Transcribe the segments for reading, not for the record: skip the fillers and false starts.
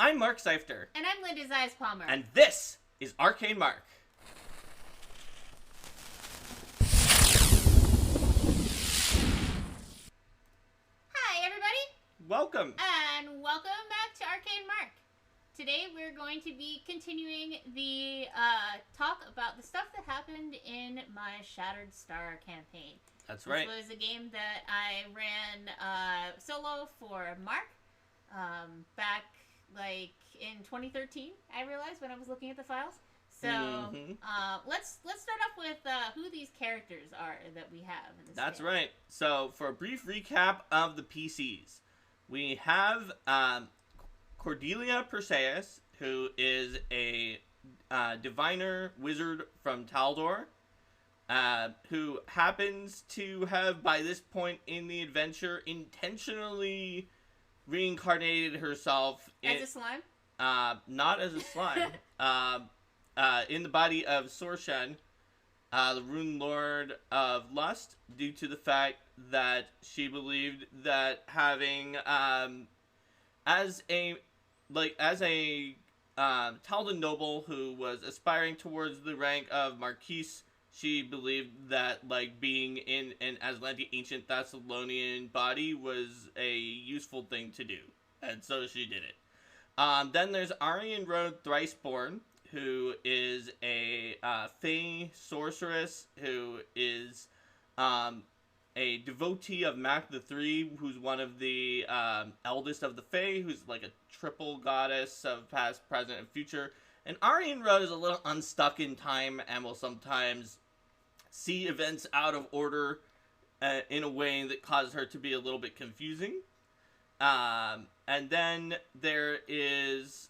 I'm Mark Seifter. And I'm Linda Zayas Palmer. And this is Arcane Mark. Hi, everybody. Welcome. And welcome back to Arcane Mark. Today we're going to be continuing the talk about the stuff that happened in my Shattered Star campaign. That's right. This was a game that I ran solo for Mark back in 2013, I realized when I was looking at the files. So let's start off with who these characters are that we have in this That's game. right. So for a brief recap of the PCs, we have Cordelia Perseus, who is a diviner wizard from Taldor, who happens to have, by this point in the adventure, intentionally reincarnated herself as a slime? Not as a slime. In the body of Sorshen, the Rune Lord of Lust, due to the fact that she believed that having, as a Taldan noble who was aspiring towards the rank of Marquise, she believed that, being in an Aslanti ancient Thessalonian body was a useful thing to do. And so she did it. Then there's Aryan Road Thriceborn, who is a Fey sorceress who is a devotee of Mac the Three, who's one of the eldest of the Fey, who's like a triple goddess of past, present, and future. And Aryan Road is a little unstuck in time and will sometimes see events out of order in a way that causes her to be a little bit confusing. And then there is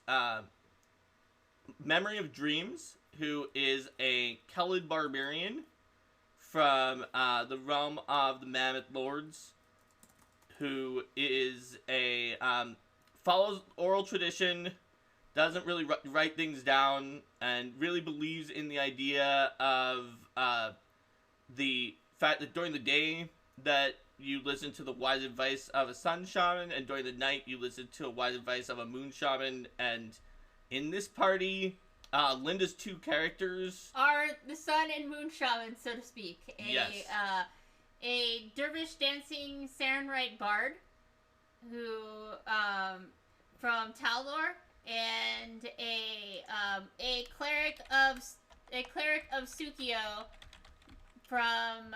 Memory of Dreams, who is a Kelid barbarian from the realm of the Mammoth Lords, who is a follows oral tradition, doesn't really write things down, and really believes in the idea of the fact that during the day that you listen to the wise advice of a sun shaman, and during the night you listen to a wise advice of a moon shaman. And in this party, Linda's two characters are the sun and moon shaman, so to speak. Yes. A dervish dancing Sarenite bard who from Taldor, and a cleric of Tsukio from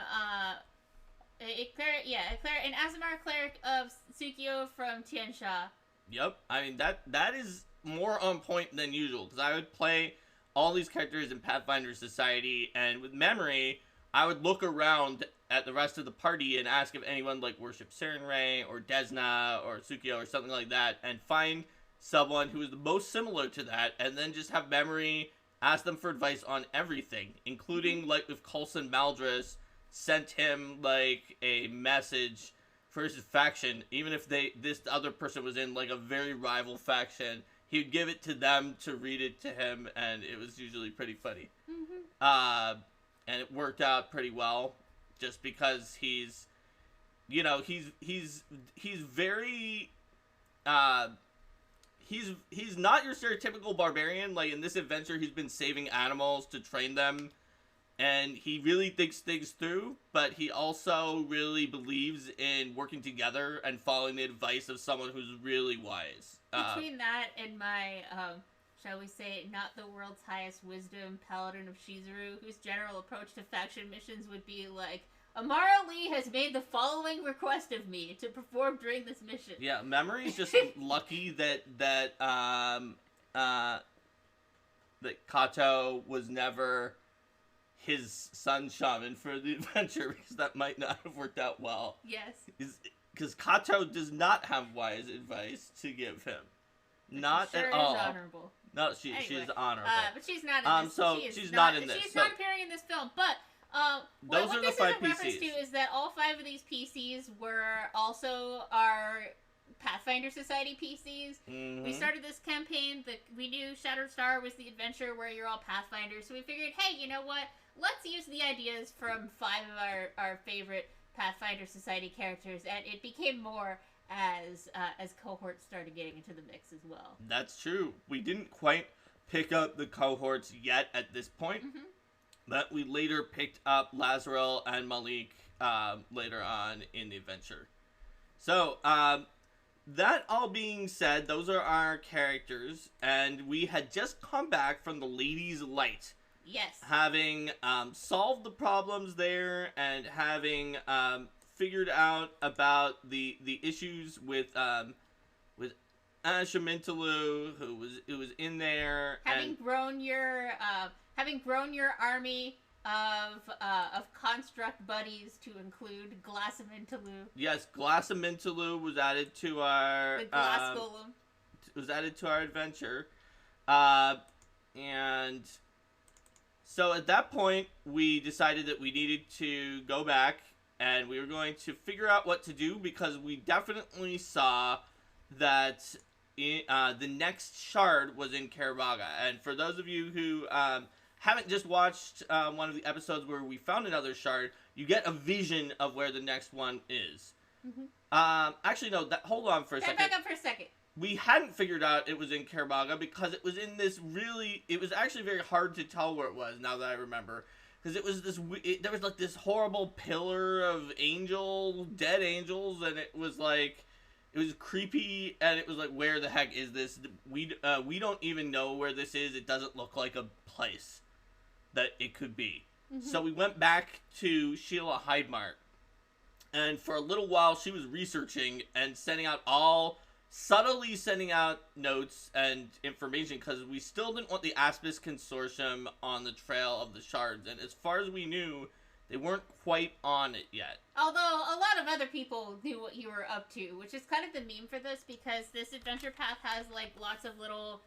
an Azamar cleric of Tsukio from Tiansha. Yep, I mean that is more on point than usual, because I would play all these characters in Pathfinder Society, and with Memory, I would look around at the rest of the party and ask if anyone worshipped Sarenrae or Desna or Tsukio or something like that, and find someone who is the most similar to that, and then just have Memory ask them for advice on everything, including if Coulson Maldris sent him a message for his faction, even if this other person was in a very rival faction, he would give it to them to read it to him, and it was usually pretty funny. And it worked out pretty well, just because he's very he's not your stereotypical barbarian. In this adventure, he's been saving animals to train them, and he really thinks things through, but he also really believes in working together and following the advice of someone who's really wise. Between that and my, shall we say, not the world's highest wisdom paladin of Shizuru, whose general approach to faction missions would be Amara Lee has made the following request of me to perform during this mission. Yeah, Memory's just lucky that Kato was never his sun shaman for the adventure, because that might not have worked out well. Yes. Because Kato does not have wise advice to give him. But not she sure at all. Is honorable. No, she's honorable. But she's not in this. She's not in this. She's not appearing in this film, but what this is a reference to is that all 5 of these PCs were also our Pathfinder Society PCs. Mm-hmm. We started this campaign, we knew Shattered Star was the adventure where you're all Pathfinders, so we figured, hey, you know what? Let's use the ideas from 5 of our favorite Pathfinder Society characters, and it became more as cohorts started getting into the mix as well. That's true. We didn't quite pick up the cohorts yet at this point, but we later picked up Lazarel and Malik later on in the adventure. So, that all being said, those are our characters, and we had just come back from the Ladies' Light. Yes. Having solved the problems there and having figured out about the issues with Ashamintalu, who was in there, having grown your army of construct buddies to include Glassamentaloo. Yes, Glassamentaloo was added to our the Glass Golem. Was added to our adventure, and so at that point we decided that we needed to go back and we were going to figure out what to do, because we definitely saw that the next shard was in Kaer Maga. And for those of you who haven't just watched one of the episodes where we found another shard, you get a vision of where the next one is. Actually, no, hold on for a second. Back up for a second. We hadn't figured out it was in Kaer Maga because it was in this it was actually very hard to tell where it was, now that I remember. Because it was there was like this horrible pillar of dead angels, and it was like, it was creepy, and it was like, where the heck is this? We don't even know where this is. It doesn't look like a place that it could be. So we went back to Sheila Heidmark, and for a little while she was researching and subtly sending out notes and information, because we still didn't want the Aspis Consortium on the trail of the shards, and as far as we knew, they weren't quite on it yet. Although a lot of other people knew what you were up to, which is kind of the meme for this, because this adventure path has like lots of little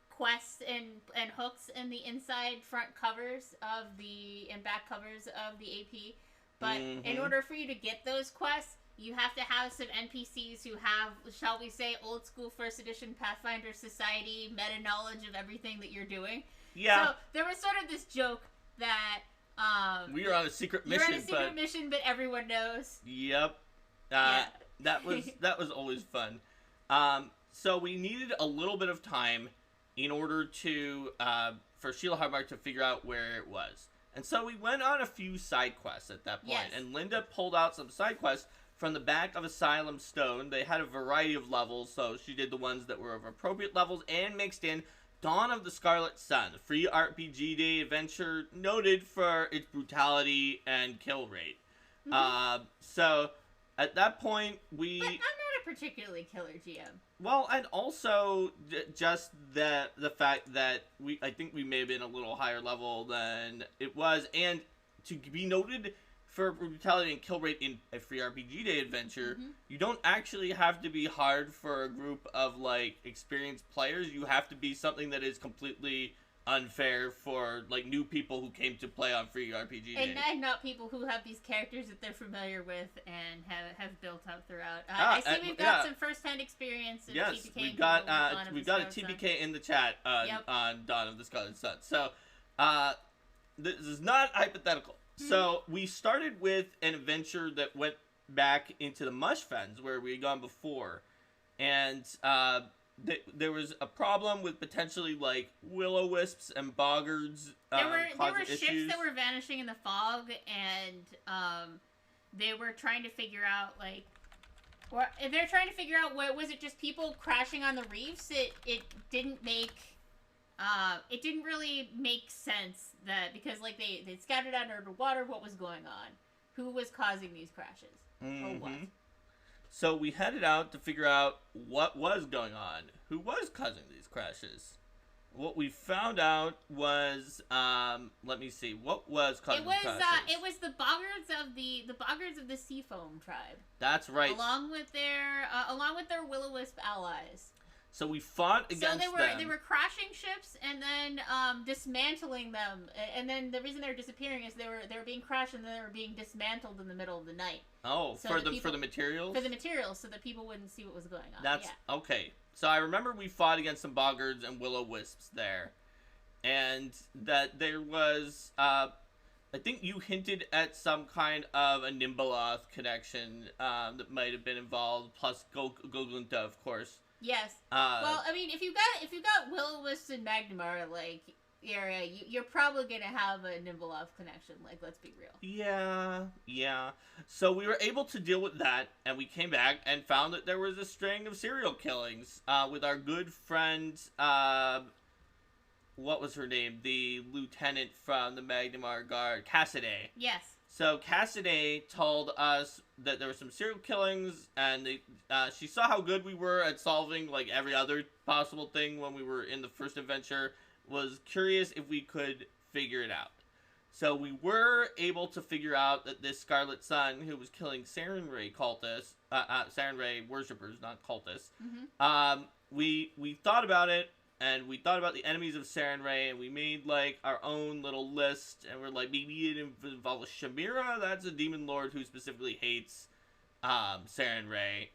quests and hooks in the inside front covers and back covers of the AP. But in order for you to get those quests, you have to have some NPCs who have, shall we say, old school first edition Pathfinder Society meta knowledge of everything that you're doing. Yeah. So there was sort of this joke that we are on a secret mission. You're on a secret mission, but everyone knows. Yep. That was always fun. So we needed a little bit of time in order to for Sheila Heidmark to figure out where it was. And so we went on a few side quests at that point. Yes. And Linda pulled out some side quests from the back of Asylum Stone. They had a variety of levels, so she did the ones that were of appropriate levels and mixed in Dawn of the Scarlet Sun, a free RPG day adventure noted for its brutality and kill rate. So at that point, But I'm not a particularly killer GM. Well, and also just the fact that I think we may have been a little higher level than it was, and to be noted for brutality and kill rate in a free RPG day adventure, you don't actually have to be hard for a group of like experienced players. You have to be something that is completely unfair for like new people who came to play on free RPG day. And not people who have these characters that they're familiar with and have built up throughout. I see we've got some first-hand experience. In yes, TPK we've got a TPK in the chat on Dawn of the Scarlet Sun. So this is not hypothetical. So we started with an adventure that went back into the Mush Fens where we had gone before, and there was a problem with potentially like will-o-wisps and boggards. There were ships that were vanishing in the fog, and they were trying to figure out they're trying to figure out what was it, just people crashing on the reefs. It didn't make. It didn't really make sense that, because like they scattered out under water. What was going on? Who was causing these crashes? Or what? So we headed out to figure out what was going on. Who was causing these crashes? What we found out was, let me see, what was causing crashes? It was the boggards of the Seafoam tribe. That's right. Along with their will-o-wisp allies. So we fought against them. They were crashing ships and then dismantling them, and then the reason they were disappearing is they were being crashed and then they were being dismantled in the middle of the night. Oh, so for the materials? For the materials, so that people wouldn't see what was going on. That's okay. So I remember we fought against some boggards and will-o-wisps there, and that there was I think you hinted at some kind of a Nimbaloth connection that might have been involved, plus Goglunta, of course. Yes. Uh, Well, I mean, if you got Will-O-Wisp and Magnemar like area, you're probably gonna have a Nimbleoff connection. Like, let's be real. yeah. So we were able to deal with that, and we came back and found that there was a string of serial killings with our good friend, what was her name? The lieutenant from the Magnemar Guard, Cassidy. Yes. So Cassidy told us that there were some serial killings, and she saw how good we were at solving like every other possible thing when we were in the first adventure. Was curious if we could figure it out. So we were able to figure out that this Scarlet Sun, who was killing Sarenrae cultists, Sarenrae worshippers, not cultists. Mm-hmm. We thought about it, and we thought about the enemies of Sarenrae, and we made like our own little list, and we're like, maybe it involves Shamira. That's a demon lord who specifically hates Sarenrae.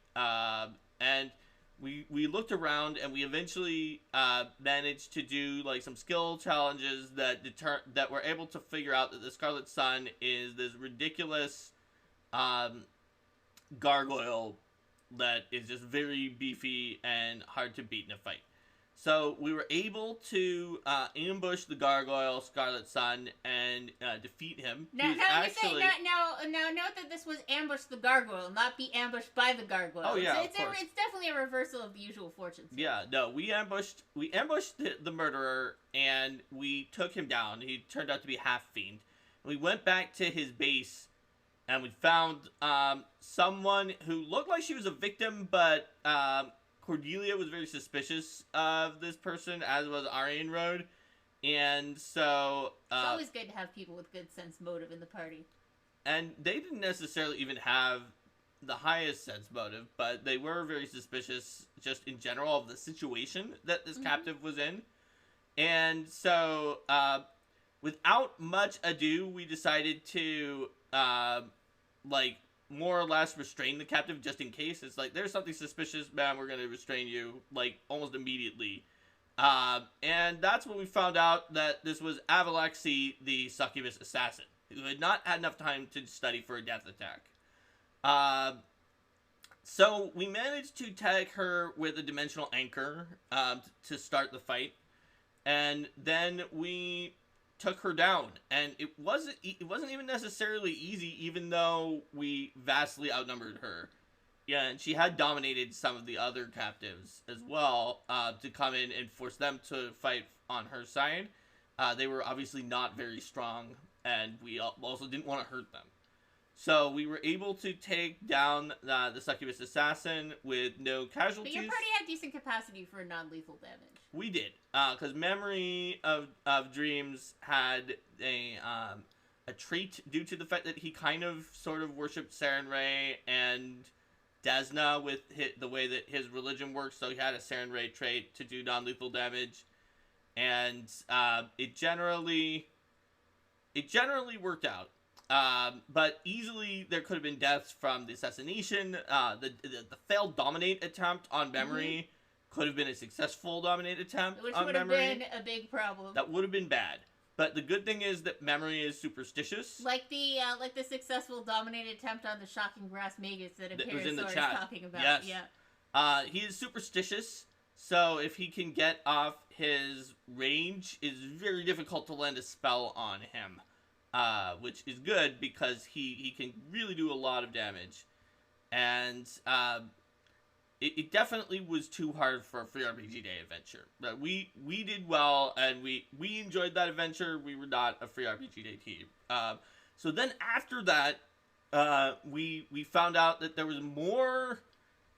And we looked around, and we eventually managed to do like some skill challenges that were able to figure out that the Scarlet Sun is this ridiculous gargoyle that is just very beefy and hard to beat in a fight. So we were able to ambush the gargoyle Scarlet Sun and defeat him. Now note that this was ambush the gargoyle, not be ambushed by the gargoyle. Oh yeah, it's definitely a reversal of the usual fortunes. Yeah, no, we ambushed the murderer, and we took him down. He turned out to be half fiend. We went back to his base, and we found someone who looked like she was a victim, but Cordelia was very suspicious of this person, as was Aryan Road, and so it's always good to have people with good sense motive in the party. And they didn't necessarily even have the highest sense motive, but they were very suspicious just in general of the situation that this captive was in. And so without much ado, we decided to like more or less restrain the captive just in case. It's like, there's something suspicious, man, we're going to restrain you, like, almost immediately. And that's when we found out that this was Avalexi, the succubus assassin, who had not had enough time to study for a death attack. So we managed to tag her with a dimensional anchor to start the fight. And then we took her down, and it wasn't even necessarily easy, even though we vastly outnumbered her. Yeah, and she had dominated some of the other captives as well to come in and force them to fight on her side. They were obviously not very strong, and we also didn't want to hurt them. So we were able to take down the succubus assassin with no casualties. But your party had decent capacity for non-lethal damage. We did, because Memory of Dreams had a trait due to the fact that he kind of sort of worshipped Sarenrae and Desna with the way that his religion works, so he had a Sarenrae trait to do non-lethal damage, and it generally worked out. But easily there could have been deaths from the assassination. The failed dominate attempt on Memory could have been a successful dominate attempt Which on would have Memory. been a big problem. That would have been bad. But the good thing is that Memory is superstitious. Like the successful dominate attempt on the shocking brass magus that was in the Perilous is chat. talking about. Yes. Yeah. He is superstitious, so if he can get off his range, it's very difficult to land a spell on him. Which is good because he can really do a lot of damage. And it definitely was too hard for a free RPG Day adventure. But we did well, and we enjoyed that adventure. We were not a free RPG Day team. So then after that, we found out that there was more,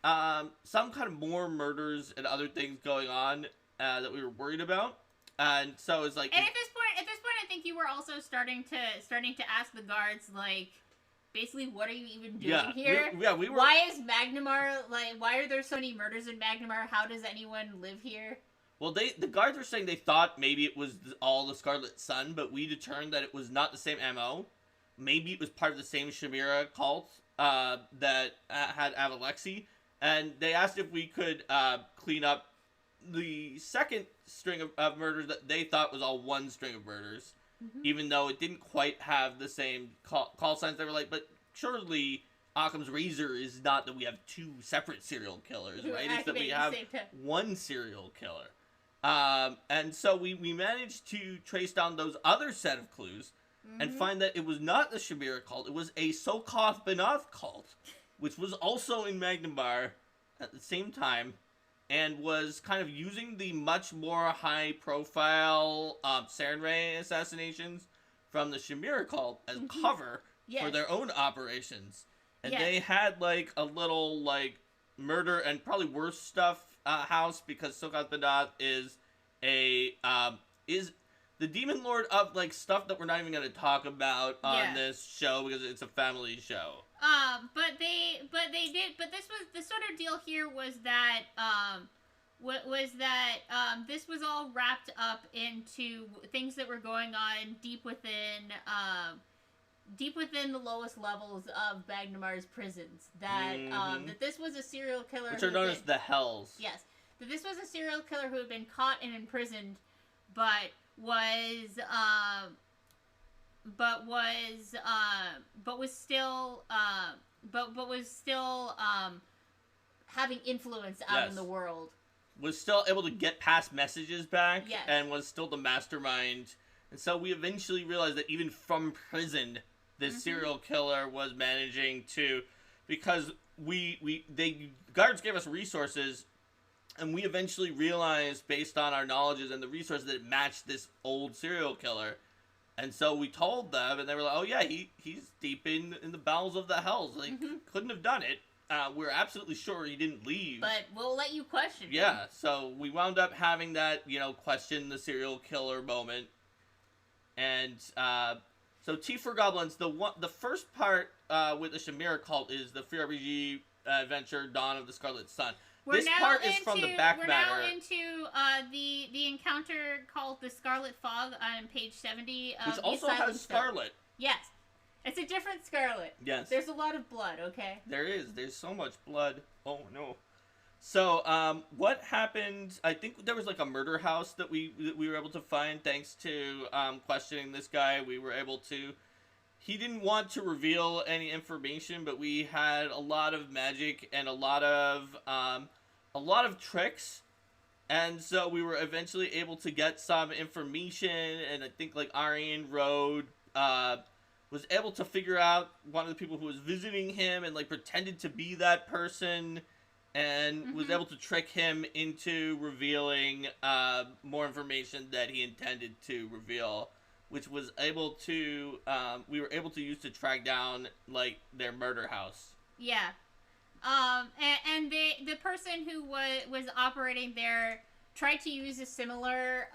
some kind of more murders and other things going on that we were worried about. And so it's like, and at this point, I think you were also starting to ask the guards, like, basically, what are you even doing here? We were. Why is Magnemar, like, why are there so many murders in Magnemar? How does anyone live here? Well, the guards were saying they thought maybe it was all the Scarlet Sun, but we determined that it was not the same MO. Maybe it was part of the same Shamira cult that had Avalexi, and they asked if we could clean up the second string of murders that they thought was all one string of murders. even though it didn't quite have the same call signs. They were like, but surely Occam's razor is not that we have two separate serial killers, right? It's that we have one serial killer. And so we managed to trace down those other set of clues and find that it was not the Chimera cult. It was a Sokoth B'Nath cult, which was also in Magnambar at the same time, and was kind of using the much more high-profile Sarenrae assassinations from the Chimera cult as cover for their own operations. And they had, like, a little, like, murder and probably worse stuff house, because Sokoth B'Nath is is the demon lord of, like, stuff that we're not even going to talk about on this show because it's a family show. But this was the sort of deal here was that this was all wrapped up into things that were going on deep within the lowest levels of Magnamar's prisons. That that this was a serial killer, which are known as the Hells. Yes, that this was a serial killer who had been caught and imprisoned, but was still having influence out in the world. Was still able to get past messages back, and was still the mastermind. And so we eventually realized that even from prison, this serial killer was managing to, because guards gave us resources, and we eventually realized, based on our knowledges and the resources, that it matched this old serial killer. And so we told them, and they were like, oh yeah, he's deep in the bowels of the Hells. Like, couldn't have done it. We're absolutely sure he didn't leave. But we'll let you question him. So we wound up having that, question the serial killer moment. And, so T4 Goblins, the first part with the Chimera cult is the free RPG adventure Dawn of the Scarlet Sun. This part is from the back matter. We're now into the encounter called the Scarlet Fog on page 70 of which also has Scarlet. Yes. It's a different Scarlet. Yes. There's a lot of blood, okay? There is. There's so much blood. Oh, no. So, what happened, I think there was like a murder house that we were able to find thanks to questioning this guy. We were able to... He didn't want to reveal any information, but we had a lot of magic and a lot of tricks. And so we were eventually able to get some information, and I think like Arian Road was able to figure out one of the people who was visiting him and like pretended to be that person, and was able to trick him into revealing more information that he intended to reveal, which was able to we were able to use to track down like their murder house. Yeah. And the person who was operating there tried to use a similar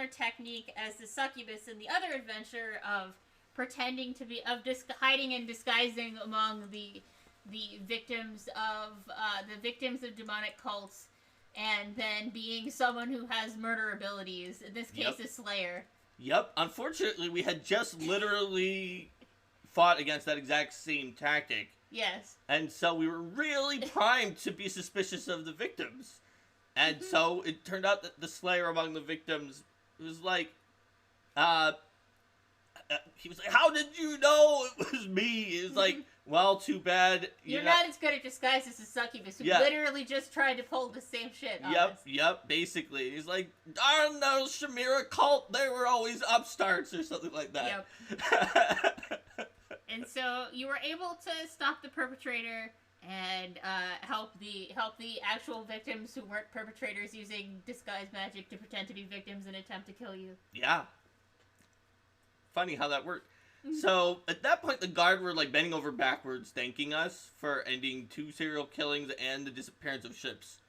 technique as the succubus in the other adventure of pretending to be hiding and disguising among the victims of demonic cults, and then being someone who has murder abilities. In this case, a slayer. Yep. Unfortunately, we had just literally fought against that exact same tactic. Yes. And so we were really primed to be suspicious of the victims. And so it turned out that the slayer among the victims was like, he was like, how did you know it was me? It was like, well, too bad. You're not as good at disguise as a succubus who literally just tried to pull the same shit on us. Yep, basically. He's like, darn those Chimera cult, they were always upstarts or something like that. Yep. And so you were able to stop the perpetrator and help the actual victims who weren't perpetrators using disguise magic to pretend to be victims and attempt to kill you. Yeah. Funny how that worked. So, at that point, the guard were, like, bending over backwards, thanking us for ending 2 serial killings and the disappearance of ships.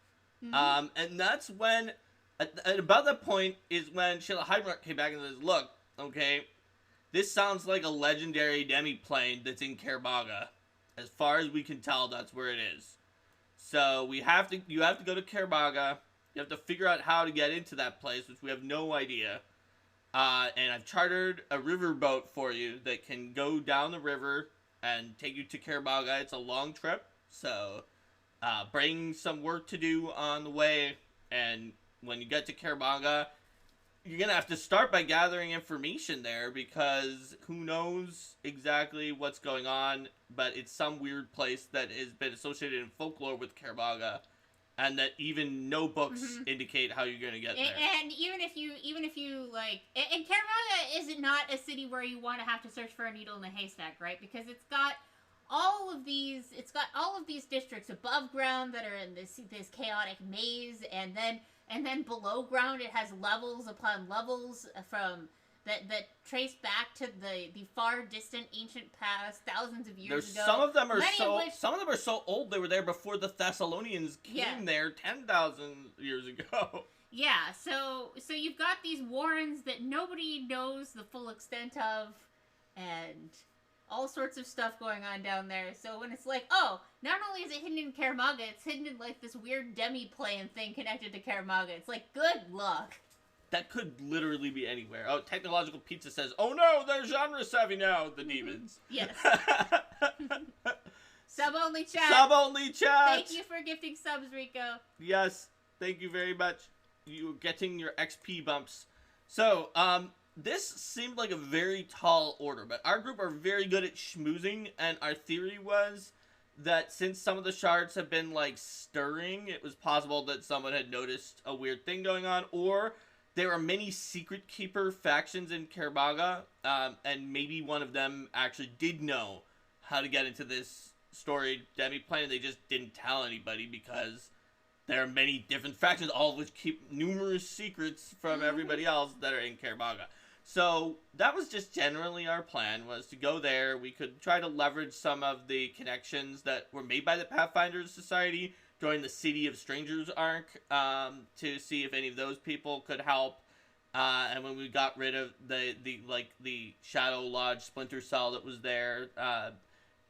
And that's when, at about that point, is when Sheila Heidenreich came back and says, look, okay, this sounds like a legendary demi-plane that's in Kaer Maga. As far as we can tell, that's where it is. So, you have to go to Kaer Maga. You have to figure out how to get into that place, which we have no idea. And I've chartered a river boat for you that can go down the river and take you to Kaer Maga. It's a long trip, so bring some work to do on the way. And when you get to Kaer Maga, you're gonna have to start by gathering information there, because who knows exactly what's going on, but it's some weird place that has been associated in folklore with Kaer Maga, and that even no books indicate how you're gonna get there. And even if you like, and Kaer Maga is not a city where you want to have to search for a needle in a haystack, right? Because it's got all of these districts above ground that are in this chaotic maze, and then below ground it has levels upon levels from that trace back to the far distant ancient past, thousands of years ago. Some of them are so old they were there before the Thessalonians came there 10,000 years ago. Yeah, so you've got these warrens that nobody knows the full extent of, and all sorts of stuff going on down there. So when it's like, oh, not only is it hidden in Kaer Maga, it's hidden in like this weird demi-plane thing connected to Kaer Maga. It's like, good luck. That could literally be anywhere. Oh, Technological Pizza says, oh no, they're genre savvy now, the demons. Yes. Sub-only chat. Sub-only chat. Thank you for gifting subs, Rico. Yes, thank you very much. You're getting your XP bumps. So, this seemed like a very tall order, but our group are very good at schmoozing, and our theory was that since some of the shards have been, like, stirring, it was possible that someone had noticed a weird thing going on, or there are many secret keeper factions in Kaer Maga, and maybe one of them actually did know how to get into this story demi-plane, and they just didn't tell anybody because there are many different factions, all of which keep numerous secrets from everybody else that are in Kaer Maga. So that was just generally our plan, was to go there. We could try to leverage some of the connections that were made by the Pathfinders Society during the City of Strangers arc, to see if any of those people could help. And when we got rid of the Shadow Lodge splinter cell that was there,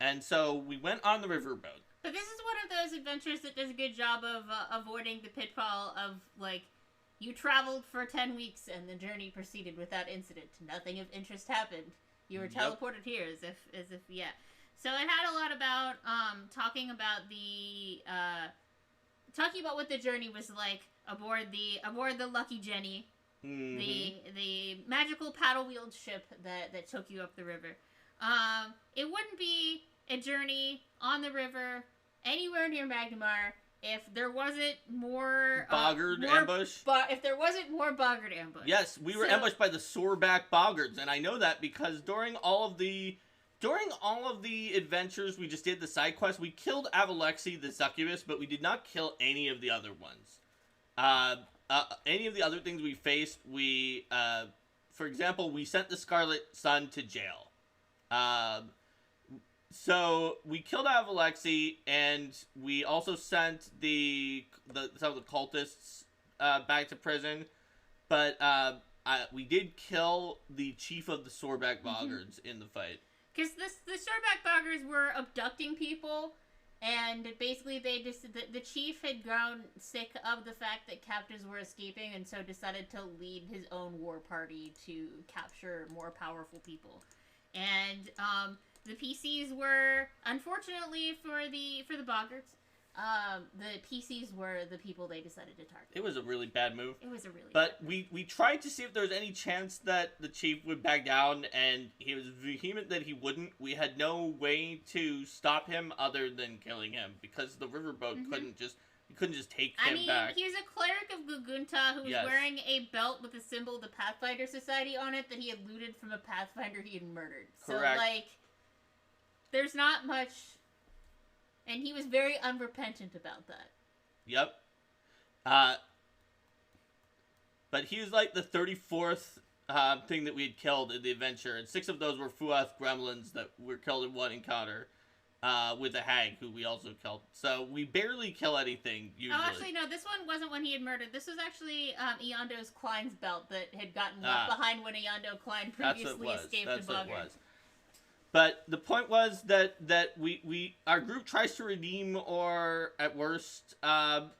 and so we went on the riverboat. But this is one of those adventures that does a good job of avoiding the pitfall of, like, you traveled for 10 weeks and the journey proceeded without incident. Nothing of interest happened. You were teleported here as if. So it had a lot about talking about what the journey was like aboard the Lucky Jenny, the magical paddle-wheeled ship that took you up the river. It wouldn't be a journey on the river anywhere near Magnemar if there wasn't more ambush. If there wasn't more boggart ambush. Yes, we were ambushed by the soreback boggards, and I know that because during all of the adventures we just did, the side quests, we killed Avalexi the succubus, but we did not kill any of the other ones. Any of the other things we faced, for example, we sent the Scarlet Sun to jail. So we killed Avalexi, and we also sent some of the cultists back to prison, but we did kill the chief of the Soreback Boggards in the fight. Because the Soreback Boggards were abducting people, and basically the chief had grown sick of the fact that captives were escaping, and so decided to lead his own war party to capture more powerful people. And the PCs were, unfortunately for the Boggarts, the PCs were the people they decided to target. It was a really bad move. It was a really But bad move. we tried to see if there was any chance that the chief would back down, and he was vehement that he wouldn't. We had no way to stop him other than killing him, because the riverboat couldn't just take him back. He was a cleric of Gugunta who was wearing a belt with a symbol of the Pathfinder Society on it that he had looted from a Pathfinder he had murdered. Correct. So, there's not much. And he was very unrepentant about that. Yep. But he was like the 34th thing that we had killed in the adventure, and 6 of those were Fuath gremlins that were killed in one encounter, with a hag who we also killed. So we barely kill anything, usually. Oh, actually, no, this one wasn't one he had murdered. This was actually Eondo's Klein's belt that had gotten left behind when Eondo Klein previously escaped the Boggart. But the point was that our group tries to redeem, or at worst, try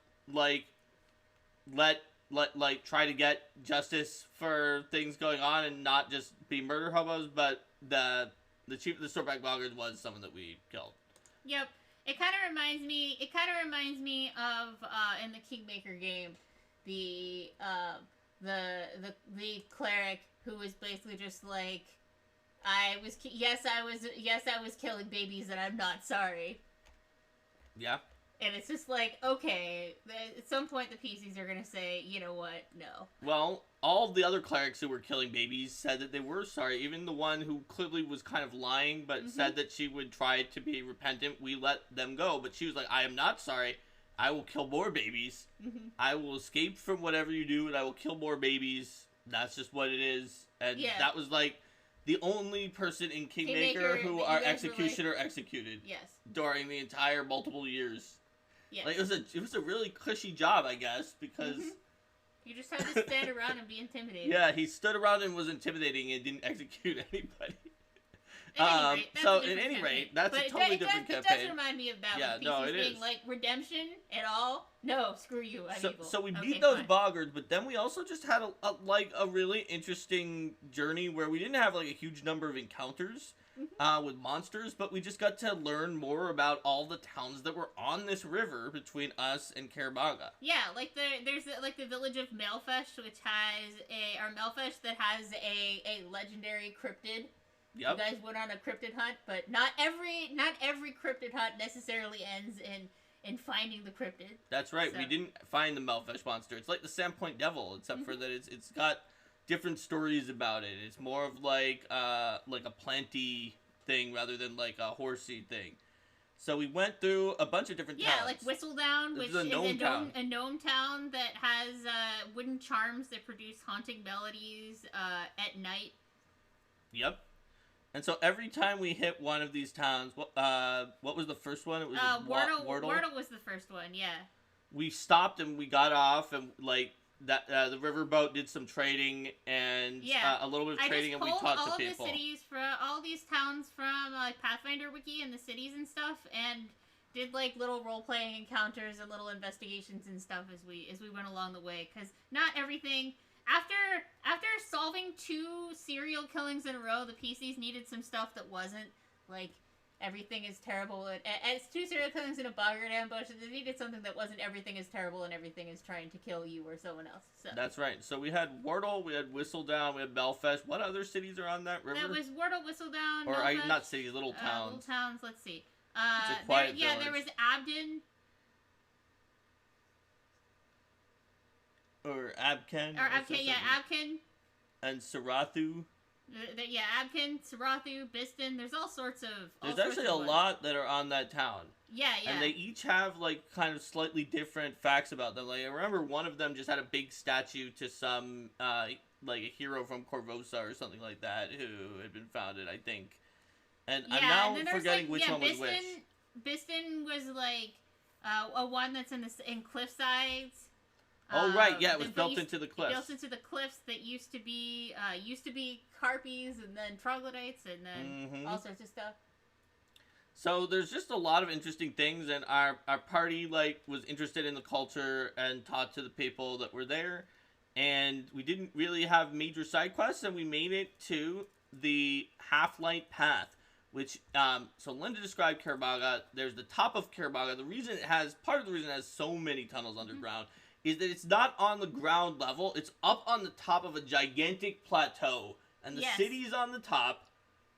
to get justice for things going on and not just be murder hobos. But the chief of the Soreback Boggards was someone that we killed. Yep, it kind of reminds me of in the Kingmaker game, the the cleric who was basically just like, yes, I was killing babies, and I'm not sorry. Yeah. And it's just like, okay, at some point the PCs are gonna say, you know what, no. Well, all the other clerics who were killing babies said that they were sorry. Even the one who clearly was kind of lying, but said that she would try to be repentant, we let them go. But she was like, I am not sorry. I will kill more babies. I will escape from whatever you do, and I will kill more babies. That's just what it is. And that was like the only person in Kingmaker who our executioner executed. Yes. During the entire multiple years. Yes. Like, it was a really cushy job, I guess, because you just had to stand around and be intimidating. Yeah, he stood around and was intimidating and didn't execute anybody. So at any rate, that's a totally different campaign. It does remind me of that. Yeah, no, it is. Like, redemption at all? No, screw you. I'm evil. So we beat those boggards, but then we also just had a really interesting journey where we didn't have like a huge number of encounters with monsters, but we just got to learn more about all the towns that were on this river between us and Kaer Maga. Yeah, like there's like the village of Maelfesh, which has Maelfesh that has a legendary cryptid. Yep. You guys went on a cryptid hunt, but not every cryptid hunt necessarily ends in finding the cryptid. That's right. So. We didn't find the Maelfesh monster. It's like the Sandpoint Devil, except for that it's got different stories about it. It's more of like a planty thing rather than like a horsey thing. So we went through a bunch of different towns. Yeah, like Whistledown, which is a gnome town that has wooden charms that produce haunting melodies at night. Yep. And so every time we hit one of these towns, what was the first one? It was Wardle. Wardle was the first one, yeah. We stopped and we got off and like that the riverboat did some trading and a little bit of trading and we talked to people. All these towns from like Pathfinder Wiki and the cities and stuff, and did like little role playing encounters and little investigations and stuff as we went along the way, because not everything. After solving 2 serial killings in a row, the PCs needed some stuff that wasn't like everything is terrible. As 2 serial killings in a boggart ambush, they needed something that wasn't everything is terrible and everything is trying to kill you or someone else. So. That's right. So we had Wardle, we had Whistledown, we had Maelfesh. What other cities are on that river? That was Wardle, Whistledown, Maelfesh, not cities, little towns. Little towns. Let's see. It's a quiet village. There was Abden. Or Abken. Abken. And Sarathu. Abken, Sarathu, Biston. There's all sorts of. There's actually a lot that are on that town. Yeah. And they each have like kind of slightly different facts about them. Like I remember one of them just had a big statue to some like a hero from Corvosa or something like that who had been founded, I think. And I'm now forgetting which one was which. Biston was like a one that's in cliffsides. Oh right, yeah, it was built into the cliffs. Built into the cliffs that used to be harpies and then troglodytes and then all sorts of stuff. So there's just a lot of interesting things, and our party like was interested in the culture and talked to the people that were there, and we didn't really have major side quests, and we made it to the Half-Light Path, which so Linda described Kaer Maga. There's the top of Kaer Maga. Part of the reason it has so many tunnels underground is that it's not on the ground level. It's up on the top of a gigantic plateau. And the city's on the top.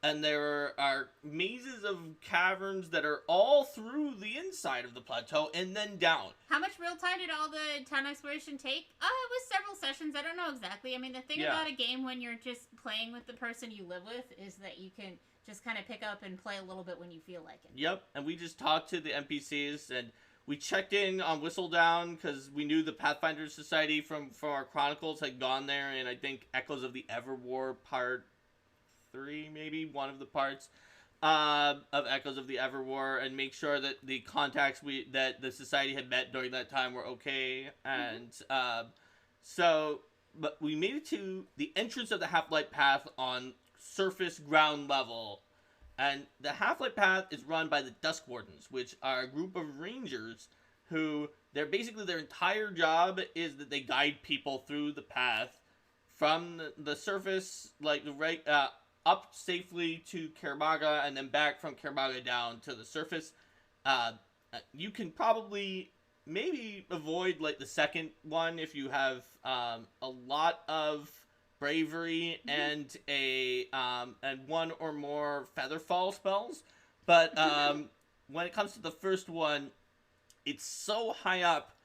And there are mazes of caverns that are all through the inside of the plateau and then down. How much real time did all the town exploration take? It was several sessions. I don't know exactly. I mean, the thing about a game when you're just playing with the person you live with is that you can just kind of pick up and play a little bit when you feel like it. Yep. And we just talked to the NPCs and we checked in on Whistledown because we knew the Pathfinder Society from our chronicles had gone there, and I think Echoes of the Everwar Part 3, maybe, one of the parts of Echoes of the Everwar, and make sure that the contacts that the Society had met during that time were okay. And but we made it to the entrance of the Half-Light Path on surface ground level. And the Half-Light Path is run by the Dusk Wardens, which are a group of rangers who, their entire job is that they guide people through the path from the surface, like up safely to Kaer Maga, and then back from Kaer Maga down to the surface. You can probably maybe avoid like the second one if you have a lot of bravery and and one or more featherfall spells. But when it comes to the first one, it's so high up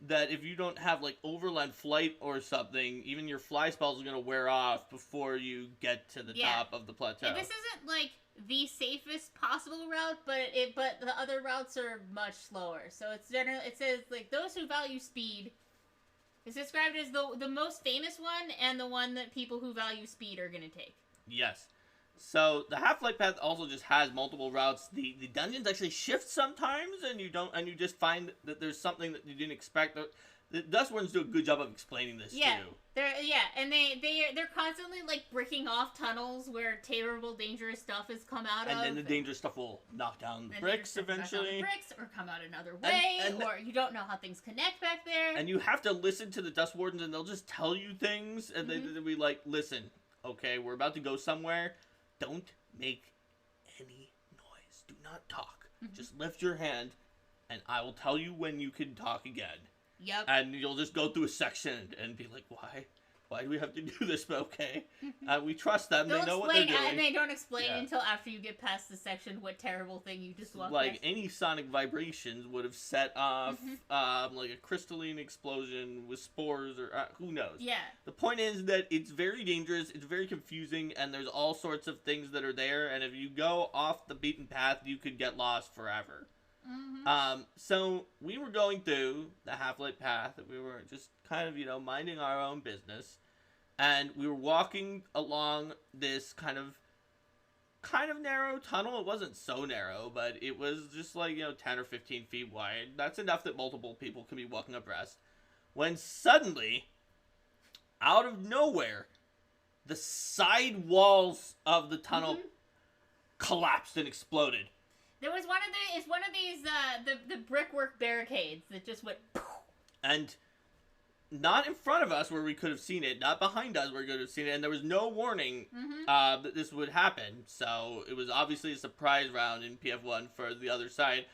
that if you don't have like overland flight or something, even your fly spells are gonna wear off before you get to the top of the plateau. And this isn't like the safest possible route, but the other routes are much slower. So it's it says like those who value speed. It's described as the most famous one and the one that people who value speed are gonna take. Yes. So the Half-Life path also just has multiple routes. The dungeons actually shift sometimes, and you just find that there's something that you didn't expect. The Dustworms do a good job of explaining this too. And they're constantly like bricking off tunnels where terrible, dangerous stuff has come out of. And then the dangerous stuff will knock down the bricks eventually. Or come out another way, or you don't know how things connect back there. And you have to listen to the Dust Wardens, and they'll just tell you things, and they'll be like, "Listen, okay, we're about to go somewhere. Don't make any noise. Do not talk. Just lift your hand, and I will tell you when you can talk again." Yep. And you'll just go through a section and be like, "Why? Why do we have to do this?" But okay, we trust them. They know what they're doing. And they don't explain until after you get past the section what terrible thing you just walked like past. Any sonic vibrations would have set off like a crystalline explosion with spores or who knows. Yeah. The point is that it's very dangerous, it's very confusing, and there's all sorts of things that are there, and if you go off the beaten path, you could get lost forever. So we were going through the Half-Life path, and we were just kind of, minding our own business, and we were walking along this kind of narrow tunnel. It wasn't so narrow, but it was just like, 10 or 15 feet wide. That's enough that multiple people can be walking abreast. When suddenly, out of nowhere, the side walls of the tunnel collapsed and exploded. There was one of these the brickwork barricades that just went poof. And not in front of us where we could have seen it, not behind us where we could have seen it, and there was no warning that this would happen. So it was obviously a surprise round in PF1 for the other side.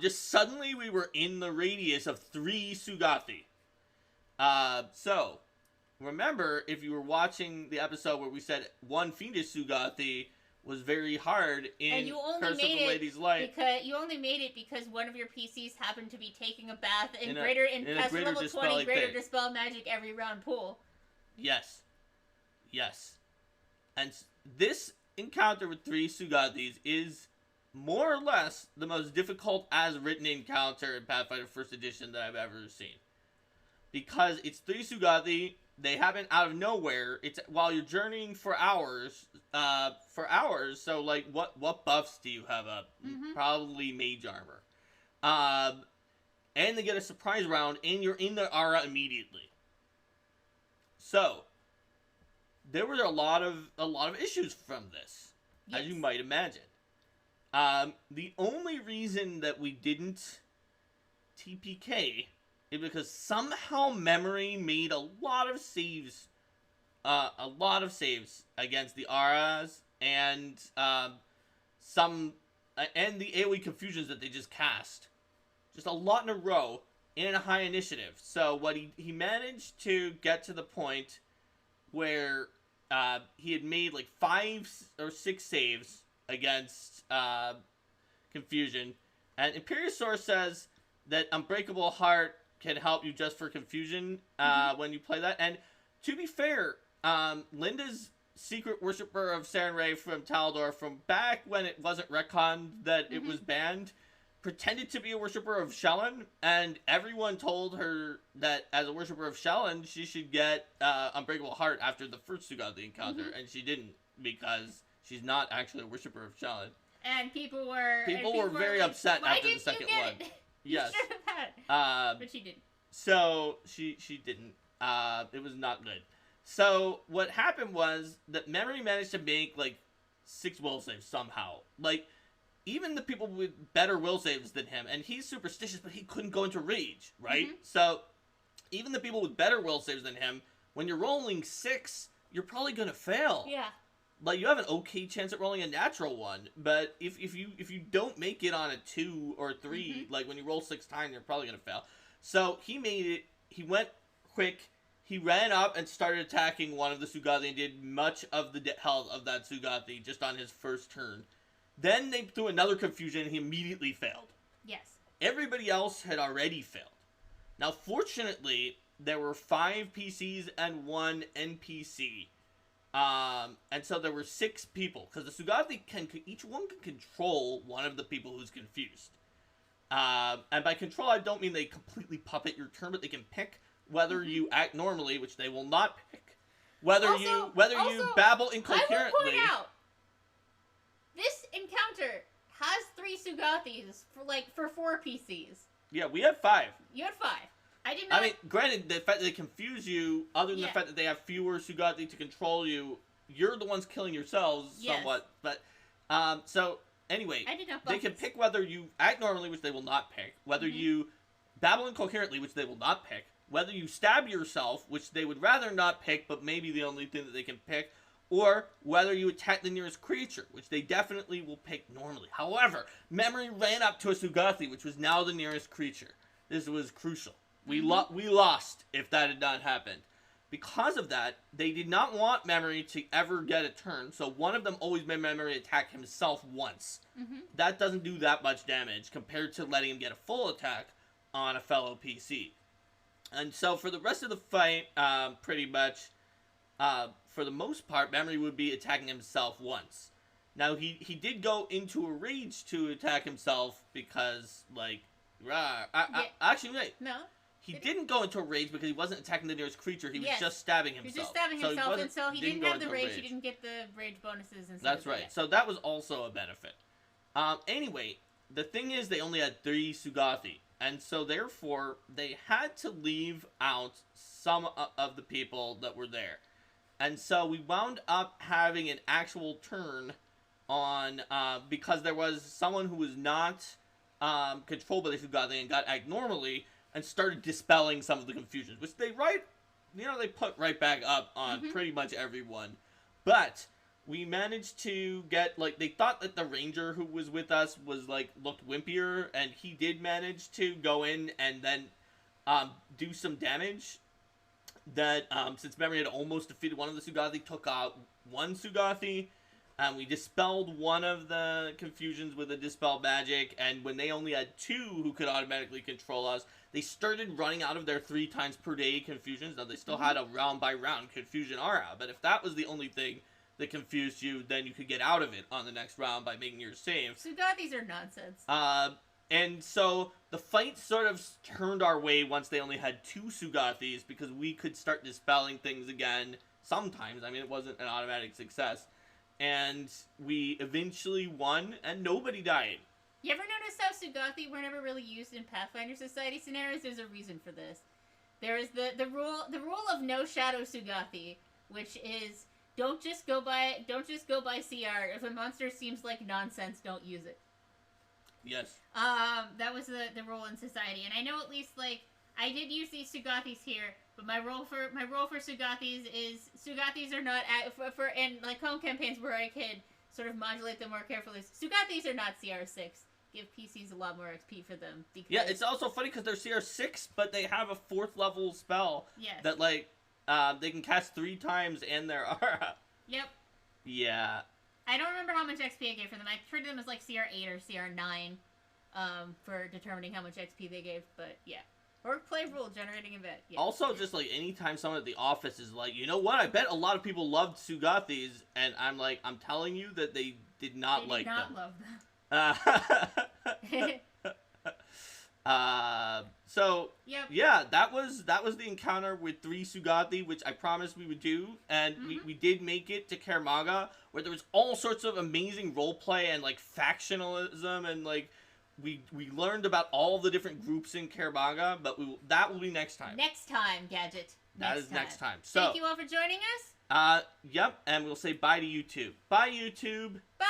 Just suddenly we were in the radius of 3 Sugathi. So remember, if you were watching the episode where we said 1 Fiendish Sugathi was very hard in Curse of the Lady's Light. Because you only made it because one of your PCs happened to be taking a bath in greater level 20 greater dispel magic every round pool. Yes. And this encounter with 3 Sugathis is more or less the most difficult as written encounter in Pathfinder 1st Edition that I've ever seen. Because it's 3 Sugathi. They happen out of nowhere. It's while you're journeying for hours. So like, what buffs do you have up? Probably mage armor. And they get a surprise round, and you're in the aura immediately. So there were a lot of issues from this, as you might imagine. The only reason that we didn't TPK is because somehow memory made a lot of saves against the auras and and the AoE confusions that they just cast, just a lot in a row in a high initiative. So what he managed to get to the point where he had made like 5 or 6 saves against confusion, and Imperious Source says that Unbreakable Heart can help you just for confusion when you play that. And to be fair, Linda's secret worshiper of Sarenrae from Taldor, from back when it wasn't retconned that it was banned, pretended to be a worshiper of Shelyn, and everyone told her that as a worshiper of Shelyn, she should get Unbreakable Heart after the first Sugathi encounter, and she didn't, because she's not actually a worshiper of Shelyn. And people were very upset after the second one. Yes. But she didn't. So she didn't. It was not good. So what happened was that Memory managed to make like 6 will saves somehow. Like, even the people with better will saves than him, and he's superstitious, but he couldn't go into rage, right? So even the people with better will saves than him, when you're rolling 6, you're probably gonna fail. Yeah. like, you have an okay chance at rolling a natural one, but if you don't make it on a 2 or 3, like, when you roll 6 times, you're probably gonna fail. So he made it. He went quick. He ran up and started attacking one of the Sugathi and did much of the health of that Sugathi just on his first turn. Then they threw another confusion and he immediately failed. Yes. Everybody else had already failed. Now, fortunately, there were 5 PCs and 1 NPC. And so there were 6 people, because the Sugathi each one can control one of the people who's confused. And by control, I don't mean they completely puppet your turn, but they can pick whether you act normally, which they will not pick. Whether you babble incoherently. I will point out, this encounter has 3 Sugathis for 4 PCs. Yeah, we had 5. You had 5. I did not. I mean, granted, the fact that they confuse you, other than the fact that they have fewer Sugathi to control you, you're the ones killing yourselves somewhat. But, so, anyway, I did not they can pick whether you act normally, which they will not pick, whether you babble incoherently, which they will not pick, whether you stab yourself, which they would rather not pick, but maybe the only thing that they can pick, or whether you attack the nearest creature, which they definitely will pick normally. However, Memory ran up to a Sugathi, which was now the nearest creature. This was crucial. We lost if that had not happened. Because of that, they did not want Memory to ever get a turn, so one of them always made Memory attack himself once. That doesn't do that much damage compared to letting him get a full attack on a fellow PC. And so for the rest of the fight, pretty much, for the most part, Memory would be attacking himself once. Now, he did go into a rage to attack himself because, like, actually, wait. No. He didn't go into a rage because he wasn't attacking the nearest creature. He was just stabbing himself. He was just stabbing himself, and so he didn't have the rage. He didn't get the rage bonuses and stuff. That's right. So that was also a benefit. Anyway, the thing is they only had 3 Sugathi. And so therefore, they had to leave out some of the people that were there. And so we wound up having an actual turn on, because there was someone who was not controlled by the Sugathi and got act normally, and started dispelling some of the confusions, which they put right back up on pretty much everyone. But we managed to get, like, they thought that the ranger who was with us was, like, looked wimpier, and he did manage to go in and then do some damage. That, since Memory had almost defeated one of the Sugathi, took out 1 Sugathi. We dispelled one of the confusions with a dispel magic, and when they only had 2 who could automatically control us, they started running out of their 3 times per day confusions. Now, they still had a round-by-round confusion aura, but if that was the only thing that confused you, then you could get out of it on the next round by making your save. Sugathis are nonsense. And so the fight sort of turned our way once they only had 2 Sugathis, because we could start dispelling things again sometimes. I mean, it wasn't an automatic success. And we eventually won, and nobody died. You ever notice how Sugathi were never really used in Pathfinder Society scenarios? There's a reason for this. There is the rule of no shadow Sugathi, which is don't just go by CR. If a monster seems like nonsense, don't use it. Yes. That was the rule in Society, and I know at least, like, I did use these Sugathis here, but my role for Sugathis is Sugathis are not for and like home campaigns where I could sort of modulate them more carefully. Sugathis are not CR6. Give PCs a lot more XP for them. Because yeah, it's also funny because they're CR6, but they have a 4th level spell that, like, they can cast 3 times and their aura. Yep. Yeah. I don't remember how much XP I gave for them. I treated them as like CR8 or CR9 for determining how much XP they gave, but yeah. Or play rule generating event. Yeah. Also, just like anytime someone at the office is like, you know what? I bet a lot of people loved Sugathis, and I'm like, I'm telling you that they did not like them. Love them. So yeah, that was the encounter with 3 Sugathi, which I promised we would do, and we did make it to Kaer Maga, where there was all sorts of amazing roleplay and like factionalism, and like we learned about all the different groups in Kaer Maga, but that will be next time. Next time, Gadget. Next time. So thank you all for joining us. Yep, and we'll say bye to YouTube. Bye, YouTube. Bye.